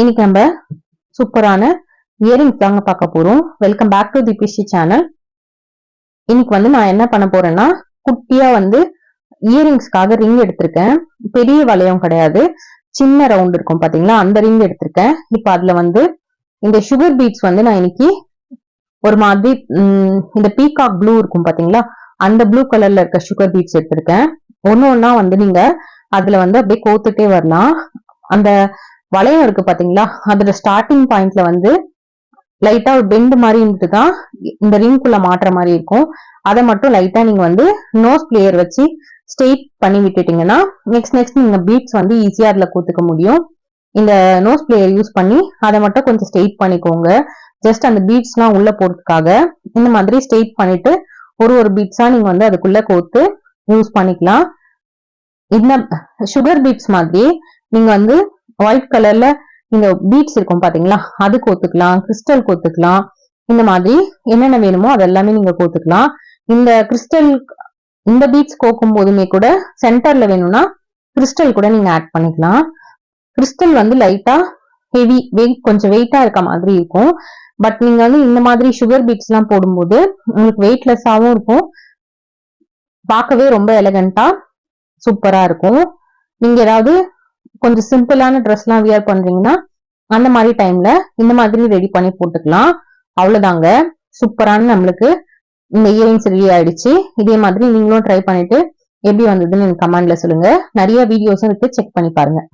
இன்னைக்கு நம்ம சூப்பரான இயரிங்ஸ் தாங்க பார்க்க போறோம். Welcome back to Deepishree channel. இன்னைக்கு நான் என்ன பண்ண போறேன்னா, குட்டியா இயரிங்ஸ்க்காக ரிங் எடுத்திருக்கேன். பெரிய வளையம் கிடையாது, சின்ன ரவுண்ட் இருக்கும் பாத்தீங்களா, அந்த ரிங் எடுத்திருக்கேன். இப்ப அதுல இந்த சுகர் பீட்ஸ் நான் இன்னைக்கு ஒரு மாதிரி இந்த பீகாக் ப்ளூ இருக்கும் பாத்தீங்களா, அந்த ப்ளூ கலர்ல இருக்க சுகர் பீட்ஸ் எடுத்திருக்கேன். ஒன்னு ஒன்னா நீங்க அதுல அப்படியே கோத்துட்டே வரலாம். அந்த வளையம் இருக்கு பாத்தீங்களா, அதோட ஸ்டார்டிங் பாயிண்ட்ல லைட்டா ஒரு பெண்ட் மாதிரி இருந்துட்டு தான் இந்த ரிங்குள்ள மாட்டுற மாதிரி இருக்கும். அதை மட்டும் லைட்டா நீங்க நோஸ் பிளேயர் வச்சு ஸ்ட்ரெயிட் பண்ணி விட்டுட்டீங்கன்னா நெக்ஸ்ட் நீங்க பீட்ஸ் ஈஸியா அதுல கோத்துக்க முடியும். இந்த நோஸ் பிளேயர் யூஸ் பண்ணி அதை மட்டும் கொஞ்சம் ஸ்ட்ரெயிட் பண்ணிக்கோங்க. ஜஸ்ட் அந்த பீட்ஸ் எல்லாம் உள்ள போறதுக்காக இந்த மாதிரி ஸ்ட்ரெயிட் பண்ணிட்டு ஒரு பீட்ஸா நீங்க அதுக்குள்ள கோத்து யூஸ் பண்ணிக்கலாம். இந்த சுகர் பீட்ஸ் மாதிரி நீங்க ஒயிட் கலர்ல இந்த பீட்ஸ் இருக்கும் பாத்தீங்களா, அது கோத்துக்கலாம், கிறிஸ்டல் கோத்துக்கலாம். இந்த மாதிரி என்னென்ன வேணுமோ அதெல்லாமே நீங்க கோத்துக்கலாம். இந்த கிறிஸ்டல் இந்த பீட்ஸ் கோக்கும் போதுமே கூட சென்டர்ல வேணும்னா கிறிஸ்டல் கூட நீங்க ஆட் பண்ணிக்கலாம். கிறிஸ்டல் லைட்டா ஹெவி கொஞ்சம் வெயிட்டா இருக்க மாதிரி இருக்கும். பட் நீங்க இந்த மாதிரி சுகர் பீட்ஸ் எல்லாம் போடும்போது உங்களுக்கு வெயிட்லெஸ்ஸாவும் இருக்கும், பார்க்கவே ரொம்ப எலகண்டா சூப்பரா இருக்கும். நீங்க ஏதாவது கொஞ்சம் சிம்பிளான ட்ரெஸ் எல்லாம் வியர் பண்றீங்கன்னா அந்த மாதிரி டைம்ல இந்த மாதிரி ரெடி பண்ணி போட்டுக்கலாம். அவ்வளவுதாங்க, சூப்பரான நம்மளுக்கு இந்த இயரிங்ஸ் ரெடி ஆயிடுச்சு. இதே மாதிரி நீங்களும் ட்ரை பண்ணிட்டு எப்படி வந்ததுன்னு எனக்கு கமெண்ட்ல சொல்லுங்க. நிறைய வீடியோஸும் இருக்கு, செக் பண்ணி பாருங்க.